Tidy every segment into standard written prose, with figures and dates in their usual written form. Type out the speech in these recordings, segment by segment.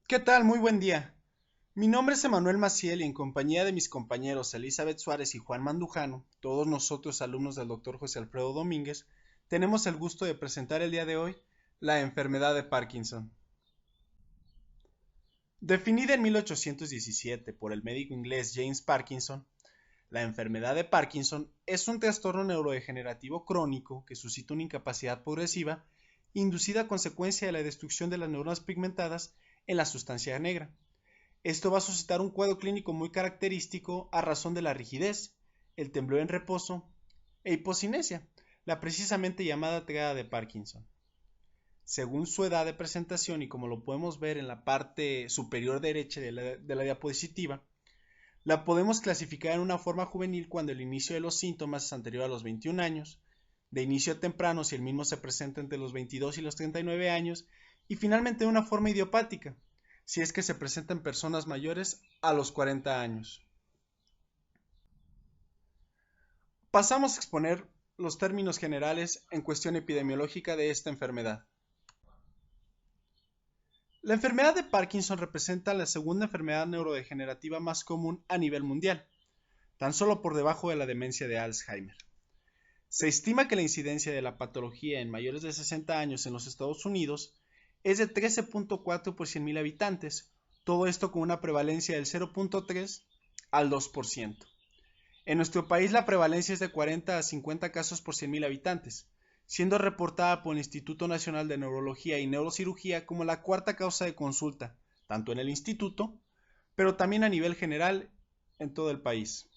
¿Qué tal? Muy buen día. Mi nombre es Emanuel Maciel y en compañía de mis compañeros Elizabeth Suárez y Juan Mandujano, todos nosotros alumnos del Dr. José Alfredo Domínguez, tenemos el gusto de presentar el día de hoy la enfermedad de Parkinson. Definida en 1817 por el médico inglés James Parkinson, la enfermedad de Parkinson es un trastorno neurodegenerativo crónico que suscita una incapacidad progresiva inducida a consecuencia de la destrucción de las neuronas pigmentadas en la sustancia negra. Esto va a suscitar un cuadro clínico muy característico a razón de la rigidez, el temblor en reposo e hipocinesia, la precisamente llamada triada de Parkinson. Según su edad de presentación y como lo podemos ver en la parte superior derecha de la diapositiva, la podemos clasificar en una forma juvenil cuando el inicio de los síntomas es anterior a los 21 años, de inicio temprano si el mismo se presenta entre los 22 y los 39 años, y finalmente de una forma idiopática, si es que se presenta en personas mayores a los 40 años. Pasamos a exponer los términos generales en cuestión epidemiológica de esta enfermedad. La enfermedad de Parkinson representa la segunda enfermedad neurodegenerativa más común a nivel mundial, tan solo por debajo de la demencia de Alzheimer. Se estima que la incidencia de la patología en mayores de 60 años en los Estados Unidos es de 13.4 por 100.000 habitantes, todo esto con una prevalencia del 0.3 al 2%. En nuestro país la prevalencia es de 40 a 50 casos por 100.000 habitantes, siendo reportada por el Instituto Nacional de Neurología y Neurocirugía como la cuarta causa de consulta, tanto en el instituto, pero también a nivel general en todo el país.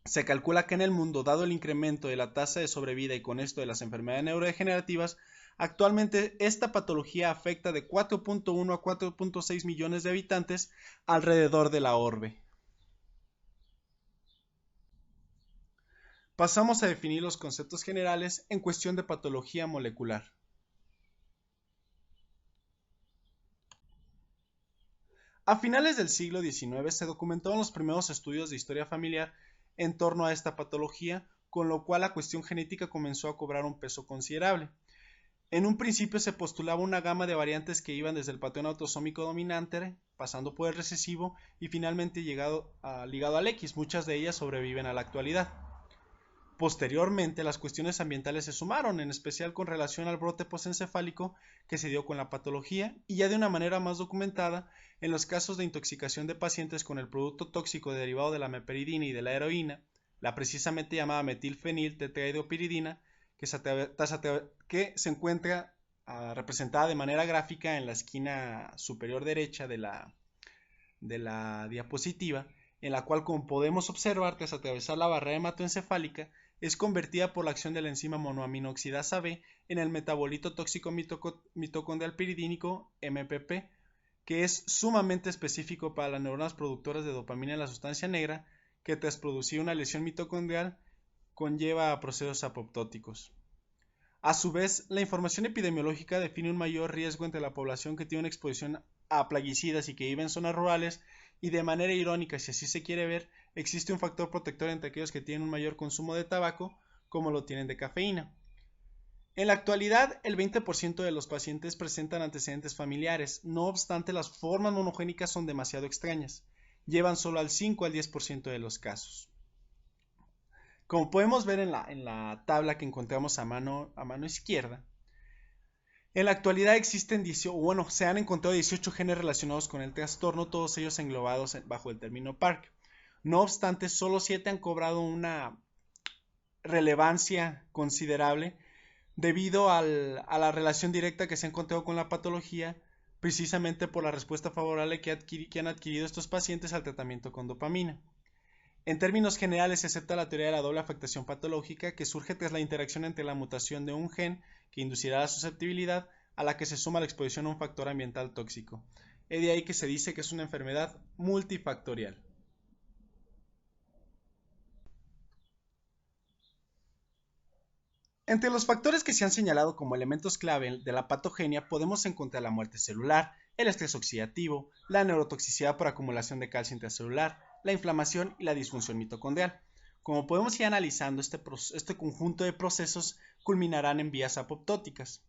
Se calcula que en el mundo, dado el incremento de la tasa de sobrevida y con esto de las enfermedades neurodegenerativas, actualmente esta patología afecta de 4.1 a 4.6 millones de habitantes alrededor de la orbe. Pasamos a definir los conceptos generales en cuestión de patología molecular. A finales del siglo XIX se documentaron los primeros estudios de historia familiar en torno a esta patología, con lo cual la cuestión genética comenzó a cobrar un peso considerable. En un principio se postulaba una gama de variantes que iban desde el patrón autosómico dominante, pasando por el recesivo y finalmente ligado al X. Muchas de ellas sobreviven a la actualidad. Posteriormente, las cuestiones ambientales se sumaron, en especial con relación al brote postencefálico que se dio con la patología y ya de una manera más documentada en los casos de intoxicación de pacientes con el producto tóxico derivado de la meperidina y de la heroína, la precisamente llamada metilfeniltetrahidropiridina, que se encuentra representada de manera gráfica en la esquina superior derecha de la diapositiva, en la cual, como podemos observar, tras atravesar la barrera hematoencefálica, es convertida por la acción de la enzima monoaminoxidasa B en el metabolito tóxico mitocondrial piridínico MPP, que es sumamente específico para las neuronas productoras de dopamina en la sustancia negra, que tras producir una lesión mitocondrial conlleva a procesos apoptóticos. A su vez, la información epidemiológica define un mayor riesgo entre la población que tiene una exposición a plaguicidas y que vive en zonas rurales, y de manera irónica, si así se quiere ver, existe un factor protector entre aquellos que tienen un mayor consumo de tabaco, como lo tienen de cafeína. En la actualidad, el 20% de los pacientes presentan antecedentes familiares, no obstante las formas monogénicas son demasiado extrañas, llevan solo al 5 al 10% de los casos. Como podemos ver en la tabla que encontramos a mano izquierda, en la actualidad se han encontrado 18 genes relacionados con el trastorno, todos ellos englobados bajo el término PARC. No obstante, solo 7 han cobrado una relevancia considerable debido a la relación directa que se ha encontrado con la patología, precisamente por la respuesta favorable que han adquirido estos pacientes al tratamiento con dopamina. En términos generales, se acepta la teoría de la doble afectación patológica, que surge tras la interacción entre la mutación de un gen que inducirá la susceptibilidad a la que se suma la exposición a un factor ambiental tóxico. Es de ahí que se dice que es una enfermedad multifactorial. Entre los factores que se han señalado como elementos clave de la patogenia podemos encontrar la muerte celular, el estrés oxidativo, la neurotoxicidad por acumulación de calcio intracelular, la inflamación y la disfunción mitocondrial. Como podemos ir analizando, este conjunto de procesos culminarán en vías apoptóticas.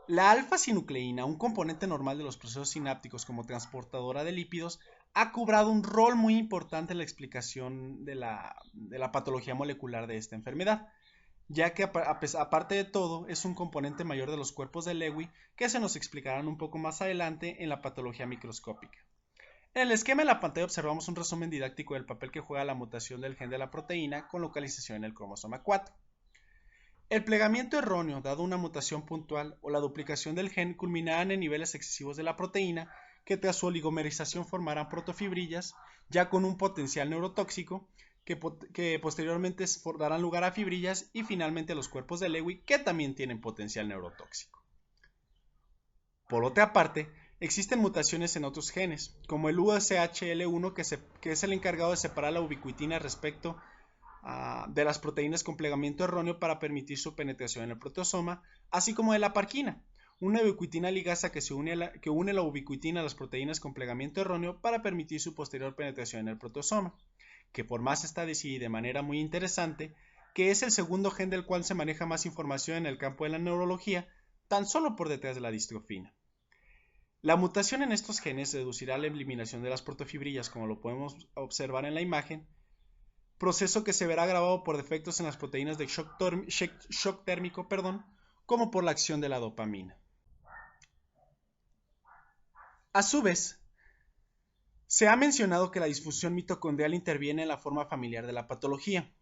La alfa-sinucleína, un componente normal de los procesos sinápticos como transportadora de lípidos, ha cobrado un rol muy importante en la explicación de la patología molecular de esta enfermedad, ya que aparte de todo es un componente mayor de los cuerpos de Lewy que se nos explicarán un poco más adelante en la patología microscópica. En el esquema de la pantalla observamos un resumen didáctico del papel que juega la mutación del gen de la proteína con localización en el cromosoma 4. El plegamiento erróneo, dado una mutación puntual, o la duplicación del gen culminarán en niveles excesivos de la proteína que tras su oligomerización formarán protofibrillas, ya con un potencial neurotóxico, que posteriormente darán lugar a fibrillas y finalmente a los cuerpos de Lewy que también tienen potencial neurotóxico. Por otra parte, existen mutaciones en otros genes, como el USHL1 que es el encargado de separar la ubiquitina respecto de las proteínas con plegamiento erróneo para permitir su penetración en el proteosoma, así como de la parquina, una ubiquitina ligasa que une la ubiquitina a las proteínas con plegamiento erróneo para permitir su posterior penetración en el proteosoma, que por más está decidida de manera muy interesante, que es el segundo gen del cual se maneja más información en el campo de la neurología, tan solo por detrás de la distrofina. La mutación en estos genes reducirá la eliminación de las protofibrillas, como lo podemos observar en la imagen, proceso que se verá agravado por defectos en las proteínas de shock térmico, como por la acción de la dopamina. A su vez, se ha mencionado que la disfunción mitocondrial interviene en la forma familiar de la patología.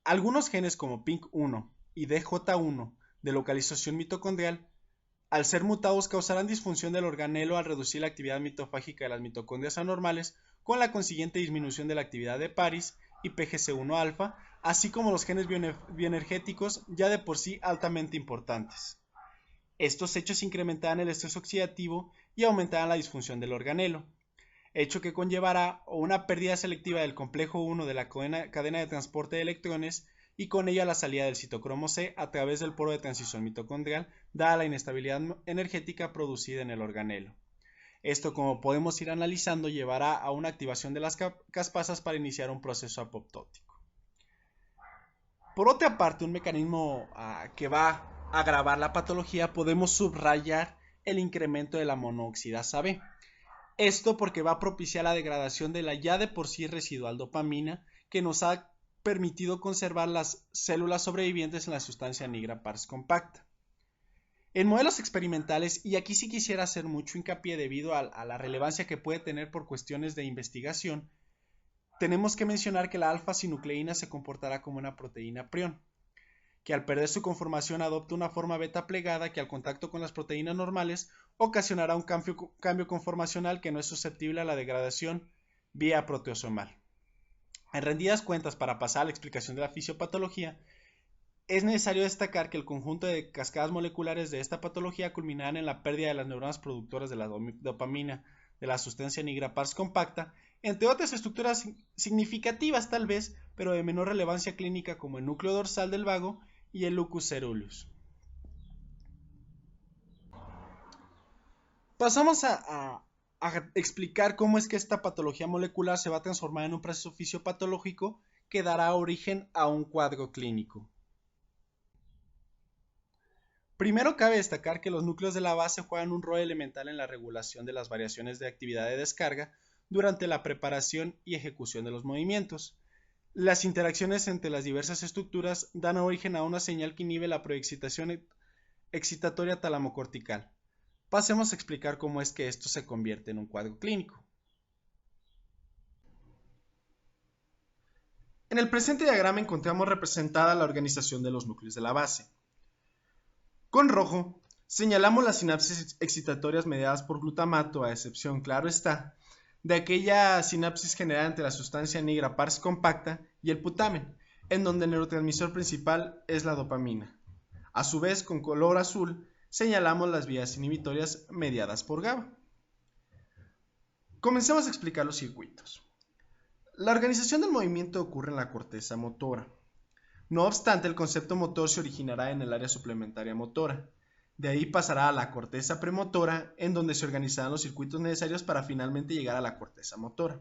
Algunos genes como PINK1 y DJ1 de localización mitocondrial, al ser mutados, causarán disfunción del organelo al reducir la actividad mitofágica de las mitocondrias anormales, con la consiguiente disminución de la actividad de Paris y PGC1-alfa, así como los genes bioenergéticos ya de por sí altamente importantes. Estos hechos incrementarán el estrés oxidativo y aumentarán la disfunción del organelo, hecho que conllevará una pérdida selectiva del complejo 1 de la cadena de transporte de electrones y con ella la salida del citocromo C a través del poro de transición mitocondrial, dada la inestabilidad energética producida en el organelo. Esto, como podemos ir analizando, llevará a una activación de las caspasas para iniciar un proceso apoptótico. Por otra parte, un mecanismo que va a agravar la patología, podemos subrayar el incremento de la monooxidasa B. Esto porque va a propiciar la degradación de la ya de por sí residual dopamina que nos ha permitido conservar las células sobrevivientes en la sustancia negra pars compacta. En modelos experimentales, y aquí sí quisiera hacer mucho hincapié debido a la relevancia que puede tener por cuestiones de investigación, tenemos que mencionar que la alfa-sinucleína se comportará como una proteína prión, que al perder su conformación adopta una forma beta plegada que al contacto con las proteínas normales ocasionará un cambio conformacional que no es susceptible a la degradación vía proteosomal. En rendidas cuentas, para pasar a la explicación de la fisiopatología, es necesario destacar que el conjunto de cascadas moleculares de esta patología culminarán en la pérdida de las neuronas productoras de la dopamina de la sustancia negra pars compacta, entre otras estructuras significativas tal vez, pero de menor relevancia clínica como el núcleo dorsal del vago y el lucus ceruleus. Pasamos a explicar cómo es que esta patología molecular se va a transformar en un proceso fisiopatológico que dará origen a un cuadro clínico. Primero cabe destacar que los núcleos de la base juegan un rol elemental en la regulación de las variaciones de actividad de descarga durante la preparación y ejecución de los movimientos. Las interacciones entre las diversas estructuras dan origen a una señal que inhibe la preexcitación excitatoria talamocortical. Pasemos a explicar cómo es que esto se convierte en un cuadro clínico. En el presente diagrama encontramos representada la organización de los núcleos de la base. Con rojo señalamos las sinapsis excitatorias mediadas por glutamato, a excepción, claro está, de aquella sinapsis generada entre la sustancia negra pars compacta y el putamen, en donde el neurotransmisor principal es la dopamina. A su vez, con color azul, señalamos las vías inhibitorias mediadas por GABA. Comencemos a explicar los circuitos. La organización del movimiento ocurre en la corteza motora. No obstante, el concepto motor se originará en el área suplementaria motora. De ahí pasará a la corteza premotora, en donde se organizarán los circuitos necesarios para finalmente llegar a la corteza motora.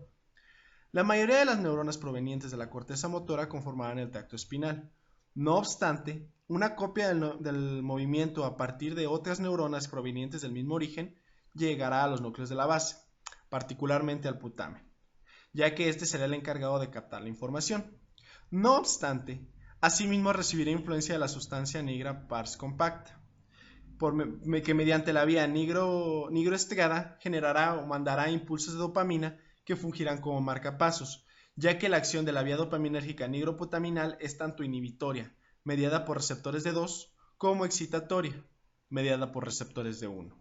La mayoría de las neuronas provenientes de la corteza motora conformarán el tracto espinal. No obstante, una copia del movimiento a partir de otras neuronas provenientes del mismo origen llegará a los núcleos de la base, particularmente al putamen, ya que este será el encargado de captar la información. No obstante, asimismo recibirá influencia de la sustancia negra pars compacta, que mediante la vía nigroestriada generará o mandará impulsos de dopamina que fungirán como marcapasos, ya que la acción de la vía dopaminérgica nigroputaminal es tanto inhibitoria, mediada por receptores de 2, como excitatoria, mediada por receptores de 1.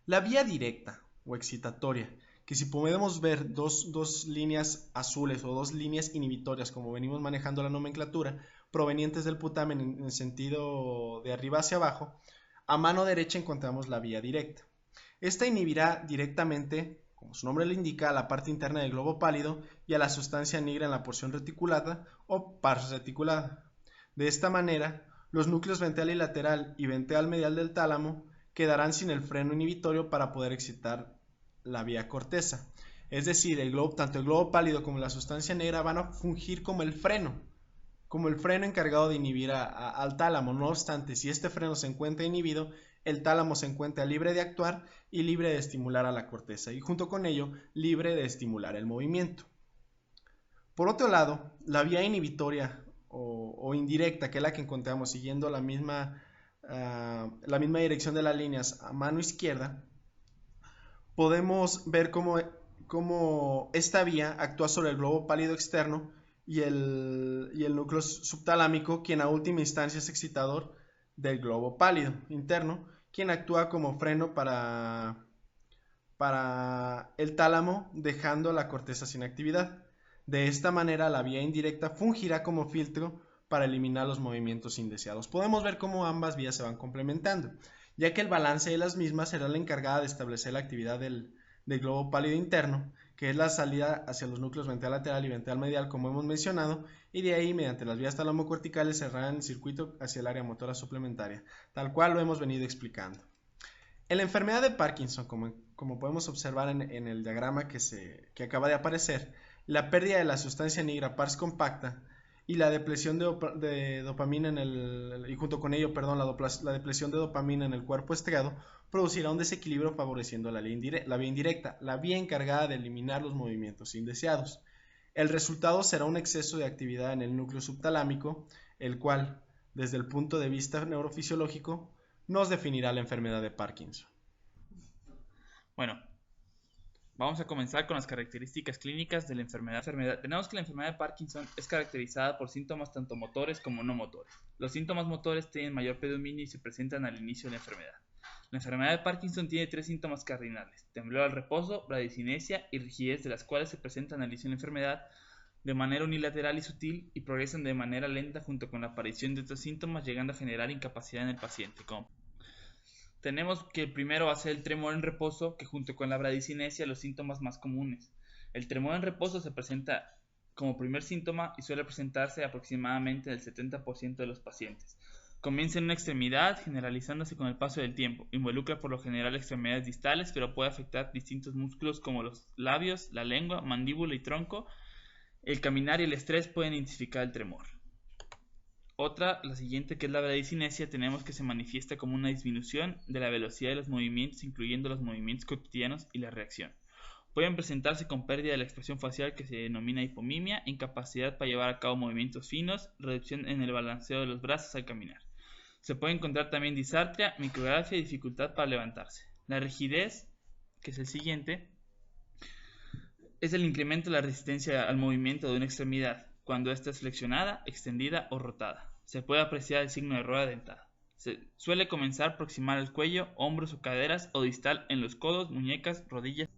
La vía directa o excitatoria, que si podemos ver dos líneas azules o dos líneas inhibitorias, como venimos manejando la nomenclatura, provenientes del putamen en el sentido de arriba hacia abajo, a mano derecha encontramos la vía directa. Esta inhibirá directamente, como su nombre lo indica, a la parte interna del globo pálido y a la sustancia negra en la porción reticulada o pars reticulada. De esta manera, los núcleos ventral y lateral y ventral medial del tálamo quedarán sin el freno inhibitorio para poder excitar la vía corteza. Es decir, tanto el globo pálido como la sustancia negra van a fungir como el freno encargado de inhibir al tálamo. No obstante, si este freno se encuentra inhibido, el tálamo se encuentra libre de actuar y libre de estimular a la corteza, y junto con ello, libre de estimular el movimiento. Por otro lado, la vía inhibitoria o indirecta, que es la que encontramos siguiendo la misma dirección de las líneas a mano izquierda, podemos ver cómo esta vía actúa sobre el globo pálido externo y el núcleo subtalámico, quien a última instancia es excitador del globo pálido interno, quien actúa como freno para el tálamo, dejando la corteza sin actividad. De esta manera, la vía indirecta fungirá como filtro para eliminar los movimientos indeseados. Podemos ver cómo ambas vías se van complementando, ya que el balance de las mismas será la encargada de establecer la actividad del globo pálido interno, que es la salida hacia los núcleos ventral lateral y ventral medial, como hemos mencionado, y de ahí, mediante las vías talamocorticales, cerrarán el circuito hacia el área motora suplementaria, tal cual lo hemos venido explicando. En la enfermedad de Parkinson, como podemos observar en el diagrama que acaba de aparecer, la pérdida de la sustancia negra pars compacta y la depresión de dopamina y junto con ello, la depresión de dopamina en el cuerpo estriado producirá un desequilibrio favoreciendo la vía indirecta, la vía encargada de eliminar los movimientos indeseados. El resultado será un exceso de actividad en el núcleo subtalámico, el cual, desde el punto de vista neurofisiológico, nos definirá la enfermedad de Parkinson. Bueno, vamos a comenzar con las características clínicas de la enfermedad. Tenemos que la enfermedad de Parkinson es caracterizada por síntomas tanto motores como no motores. Los síntomas motores tienen mayor predominio y se presentan al inicio de la enfermedad. La enfermedad de Parkinson tiene 3 síntomas cardinales: temblor al reposo, bradicinesia y rigidez, de las cuales se presentan al inicio de la enfermedad de manera unilateral y sutil y progresan de manera lenta junto con la aparición de otros síntomas, llegando a generar incapacidad en el paciente. Tenemos que el primero va a ser el tremor en reposo, que junto con la bradicinesia los síntomas más comunes. El tremor en reposo se presenta como primer síntoma y suele presentarse aproximadamente en el 70% de los pacientes. Comienza en una extremidad, generalizándose con el paso del tiempo. Involucra por lo general extremidades distales, pero puede afectar distintos músculos como los labios, la lengua, mandíbula y tronco. El caminar y el estrés pueden intensificar el tremor. La siguiente, que es la bradicinesia, tenemos que se manifiesta como una disminución de la velocidad de los movimientos, incluyendo los movimientos cotidianos y la reacción. Pueden presentarse con pérdida de la expresión facial, que se denomina hipomimia, incapacidad para llevar a cabo movimientos finos, reducción en el balanceo de los brazos al caminar. Se puede encontrar también disartria, micrografia y dificultad para levantarse. La rigidez, que es el siguiente, es el incremento de la resistencia al movimiento de una extremidad, cuando ésta es flexionada, extendida o rotada. Se puede apreciar el signo de rueda dentada. Se suele comenzar proximal al cuello, hombros o caderas, o distal en los codos, muñecas, rodillas.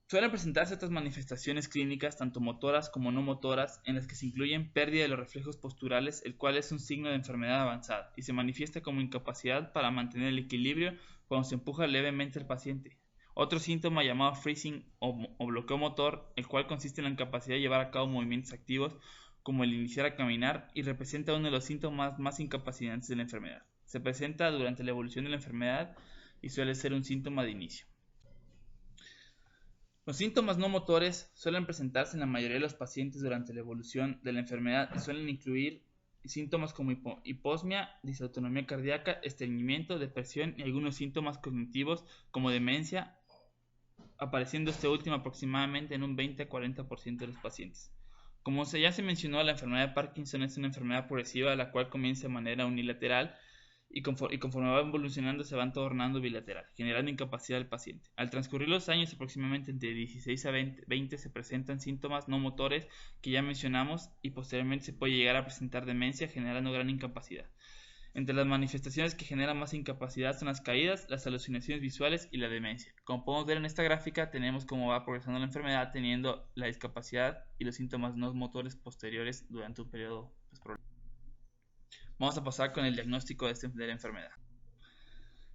Suelen presentarse estas manifestaciones clínicas, tanto motoras como no motoras, en las que se incluyen pérdida de los reflejos posturales, el cual es un signo de enfermedad avanzada, y se manifiesta como incapacidad para mantener el equilibrio cuando se empuja levemente al paciente. Otro síntoma llamado freezing o bloqueo motor, el cual consiste en la incapacidad de llevar a cabo movimientos activos como el iniciar a caminar, y representa uno de los síntomas más incapacitantes de la enfermedad. Se presenta durante la evolución de la enfermedad y suele ser un síntoma de inicio. Los síntomas no motores suelen presentarse en la mayoría de los pacientes durante la evolución de la enfermedad y suelen incluir síntomas como hiposmia, disautonomía cardíaca, estreñimiento, depresión y algunos síntomas cognitivos como demencia, apareciendo este último aproximadamente en un 20-40% de los pacientes. Como ya se mencionó, la enfermedad de Parkinson es una enfermedad progresiva la cual comienza de manera unilateral y conforme va evolucionando se van tornando bilateral, generando incapacidad del paciente. Al transcurrir los años, aproximadamente entre 16 a 20, se presentan síntomas no motores que ya mencionamos y posteriormente se puede llegar a presentar demencia generando gran incapacidad. Entre las manifestaciones que generan más incapacidad son las caídas, las alucinaciones visuales y la demencia. Como podemos ver en esta gráfica, tenemos cómo va progresando la enfermedad teniendo la discapacidad y los síntomas no motores posteriores durante un periodo prolongado. Vamos a pasar con el diagnóstico de la enfermedad.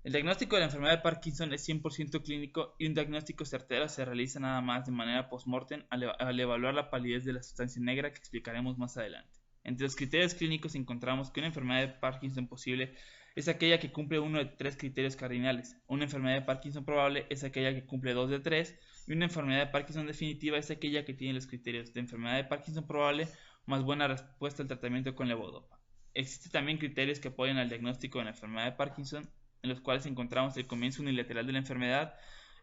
El diagnóstico de la enfermedad de Parkinson es 100% clínico y un diagnóstico certero se realiza nada más de manera post-mortem al evaluar la palidez de la sustancia negra que explicaremos más adelante. Entre los criterios clínicos encontramos que una enfermedad de Parkinson posible es aquella que cumple uno de 3 criterios cardinales. Una enfermedad de Parkinson probable es aquella que cumple 2 de 3 y una enfermedad de Parkinson definitiva es aquella que tiene los criterios de enfermedad de Parkinson probable más buena respuesta al tratamiento con levodopa. Existen también criterios que apoyan al diagnóstico de la enfermedad de Parkinson, en los cuales encontramos el comienzo unilateral de la enfermedad,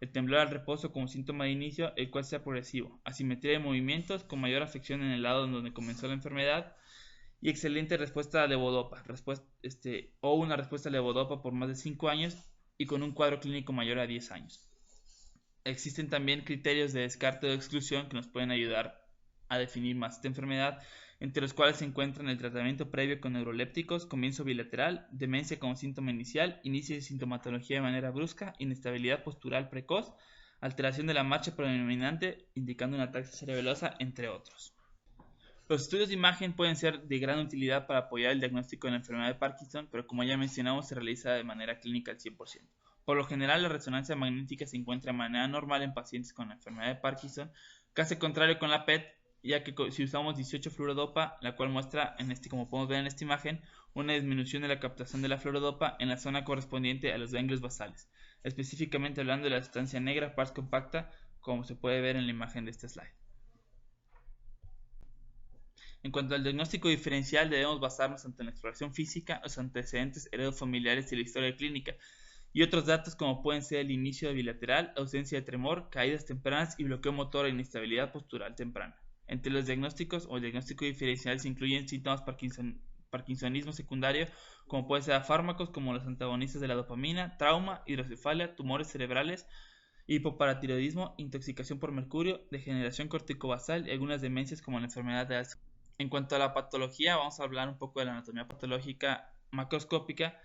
el temblor al reposo como síntoma de inicio, el cual sea progresivo, asimetría de movimientos con mayor afección en el lado donde comenzó la enfermedad y excelente respuesta a levodopa, o una respuesta a levodopa por más de 5 años y con un cuadro clínico mayor a 10 años. Existen también criterios de descarte o de exclusión que nos pueden ayudar a definir más esta enfermedad, entre los cuales se encuentran el tratamiento previo con neurolépticos, comienzo bilateral, demencia como síntoma inicial, inicio de sintomatología de manera brusca, inestabilidad postural precoz, alteración de la marcha predominante indicando una ataxia cerebelosa, entre otros. Los estudios de imagen pueden ser de gran utilidad para apoyar el diagnóstico de la enfermedad de Parkinson, pero como ya mencionamos se realiza de manera clínica al 100%. Por lo general la resonancia magnética se encuentra de manera normal en pacientes con la enfermedad de Parkinson, caso contrario con la PET, ya que si usamos 18-fluorodopa, la cual muestra, como podemos ver en esta imagen, una disminución de la captación de la fluorodopa en la zona correspondiente a los ganglios basales, específicamente hablando de la sustancia negra pars compacta, como se puede ver en la imagen de este slide. En cuanto al diagnóstico diferencial, debemos basarnos ante la exploración física, los antecedentes heredofamiliares y la historia clínica, y otros datos como pueden ser el inicio de bilateral, ausencia de tremor, caídas tempranas y bloqueo motor e inestabilidad postural temprana. Entre los diagnósticos o el diagnóstico diferencial se incluyen síntomas parkinsonismo secundario, como puede ser a fármacos como los antagonistas de la dopamina, trauma, hidrocefalia, tumores cerebrales, hipoparatiroidismo, intoxicación por mercurio, degeneración corticobasal y algunas demencias como la enfermedad de Alzheimer. En cuanto a la patología, vamos a hablar un poco de la anatomía patológica macroscópica.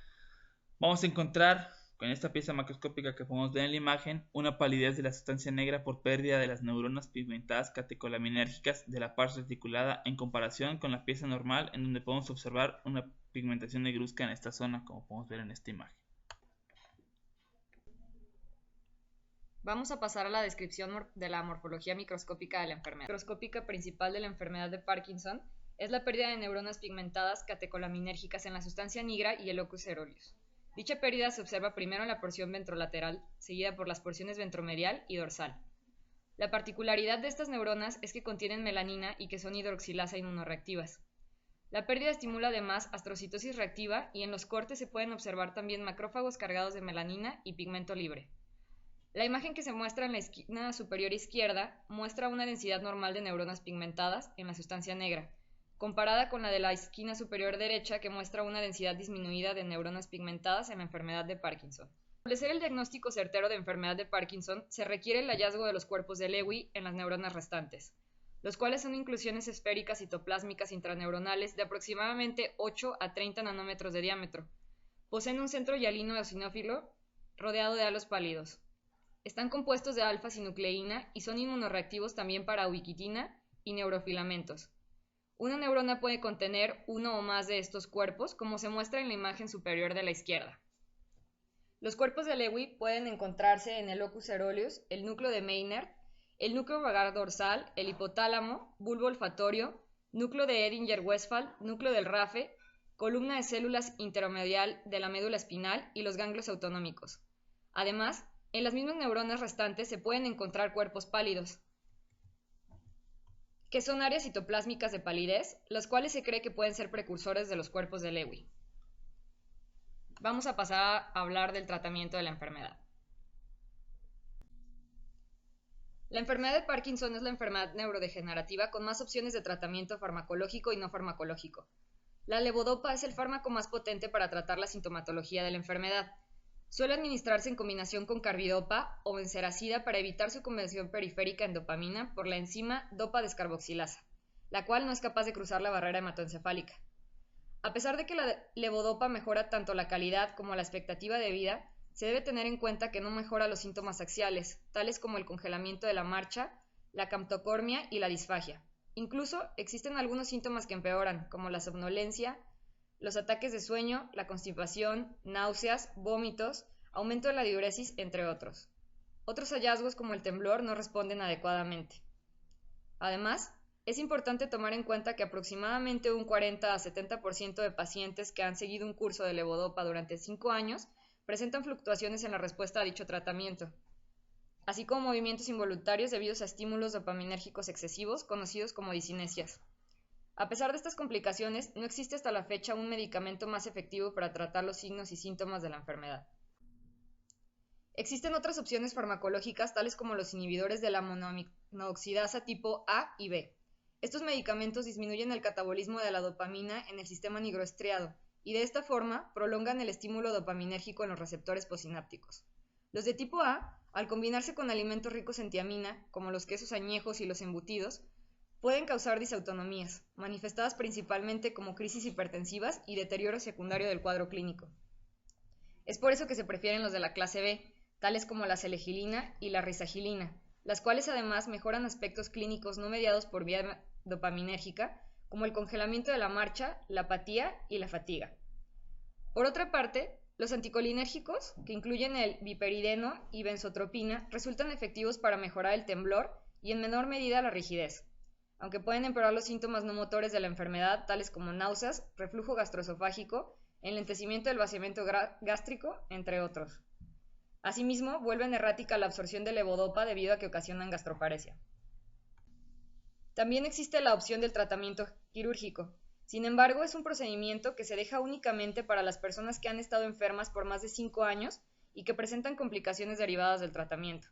Vamos a encontrar con esta pieza macroscópica que podemos ver en la imagen una palidez de la sustancia negra por pérdida de las neuronas pigmentadas catecolaminérgicas de la parte reticulada en comparación con la pieza normal, en donde podemos observar una pigmentación negruzca en esta zona, como podemos ver en esta imagen. Vamos a pasar a la descripción de la morfología microscópica de la enfermedad. La microscópica principal de la enfermedad de Parkinson es la pérdida de neuronas pigmentadas catecolaminérgicas en la sustancia nigra y el locus coeruleus. Dicha pérdida se observa primero en la porción ventrolateral, seguida por las porciones ventromedial y dorsal. La particularidad de estas neuronas es que contienen melanina y que son hidroxilasa inmunorreactivas. La pérdida estimula además astrocitosis reactiva y en los cortes se pueden observar también macrófagos cargados de melanina y pigmento libre. La imagen que se muestra en la esquina superior izquierda muestra una densidad normal de neuronas pigmentadas en la sustancia negra, comparada con la de la esquina superior derecha que muestra una densidad disminuida de neuronas pigmentadas en la enfermedad de Parkinson. Para establecer el diagnóstico certero de enfermedad de Parkinson, se requiere el hallazgo de los cuerpos de Lewy en las neuronas restantes, los cuales son inclusiones esféricas citoplásmicas intraneuronales de aproximadamente 8 a 30 nanómetros de diámetro. Poseen un centro hialino eosinófilo rodeado de halos pálidos. Están compuestos de alfa-sinucleína y son inmunorreactivos también para ubiquitina y neurofilamentos. Una neurona puede contener uno o más de estos cuerpos, como se muestra en la imagen superior de la izquierda. Los cuerpos de Lewy pueden encontrarse en el locus coeruleus, el núcleo de Meynert, el núcleo vagal dorsal, el hipotálamo, bulbo olfatorio, núcleo de Edinger-Westphal, núcleo del RAFE, columna de células intermedial de la médula espinal y los ganglios autonómicos. Además, En las mismas neuronas restantes se pueden encontrar cuerpos pálidos, que son áreas citoplásmicas de palidez, los cuales se cree que pueden ser precursores de los cuerpos de Lewy. Vamos a pasar a hablar del tratamiento de la enfermedad. La enfermedad de Parkinson es la enfermedad neurodegenerativa con más opciones de tratamiento farmacológico y no farmacológico. La levodopa es el fármaco más potente para tratar la sintomatología de la enfermedad. Suele administrarse en combinación con carbidopa o benseracida para evitar su conversión periférica en dopamina por la enzima dopa-descarboxilasa, la cual no es capaz de cruzar la barrera hematoencefálica. A pesar de que la levodopa mejora tanto la calidad como la expectativa de vida, se debe tener en cuenta que no mejora los síntomas axiales, tales como el congelamiento de la marcha, la camptocormia y la disfagia. Incluso existen algunos síntomas que empeoran, como la somnolencia, los ataques de sueño, la constipación, náuseas, vómitos, aumento de la diuresis, entre otros. Otros hallazgos como el temblor no responden adecuadamente. Además, es importante tomar en cuenta que aproximadamente un 40 a 70% de pacientes que han seguido un curso de levodopa durante 5 años presentan fluctuaciones en la respuesta a dicho tratamiento, así como movimientos involuntarios debidos a estímulos dopaminérgicos excesivos conocidos como discinesias. A pesar de estas complicaciones, no existe hasta la fecha un medicamento más efectivo para tratar los signos y síntomas de la enfermedad. Existen otras opciones farmacológicas tales como los inhibidores de la monoaminoxidasa tipo A y B. Estos medicamentos disminuyen el catabolismo de la dopamina en el sistema nigroestriado y de esta forma prolongan el estímulo dopaminérgico en los receptores postsinápticos. Los de tipo A, al combinarse con alimentos ricos en tiamina, como los quesos añejos y los embutidos, pueden causar disautonomías, manifestadas principalmente como crisis hipertensivas y deterioro secundario del cuadro clínico. Es por eso que se prefieren los de la clase B, tales como la selegilina y la risagilina, las cuales además mejoran aspectos clínicos no mediados por vía dopaminérgica, como el congelamiento de la marcha, la apatía y la fatiga. Por otra parte, los anticolinérgicos, que incluyen el biperideno y benzotropina, resultan efectivos para mejorar el temblor y en menor medida la rigidez, aunque pueden empeorar los síntomas no motores de la enfermedad, tales como náuseas, reflujo gastroesofágico, enlentecimiento del vaciamiento gástrico, entre otros. Asimismo, vuelven errática la absorción de levodopa debido a que ocasionan gastroparesia. También existe la opción del tratamiento quirúrgico. Sin embargo, es un procedimiento que se deja únicamente para las personas que han estado enfermas por más de 5 años y que presentan complicaciones derivadas del tratamiento.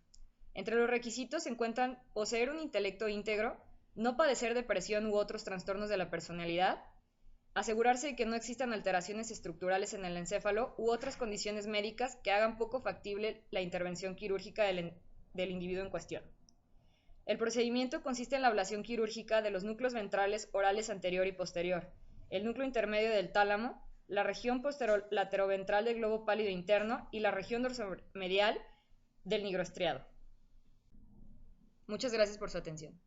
Entre los requisitos se encuentran poseer un intelecto íntegro, no padecer depresión u otros trastornos de la personalidad, asegurarse de que no existan alteraciones estructurales en el encéfalo u otras condiciones médicas que hagan poco factible la intervención quirúrgica del individuo en cuestión. El procedimiento consiste en la ablación quirúrgica de los núcleos ventrales orales anterior y posterior, el núcleo intermedio del tálamo, la región posterolateroventral del globo pálido interno y la región dorsomedial del nigroestriado. Muchas gracias por su atención.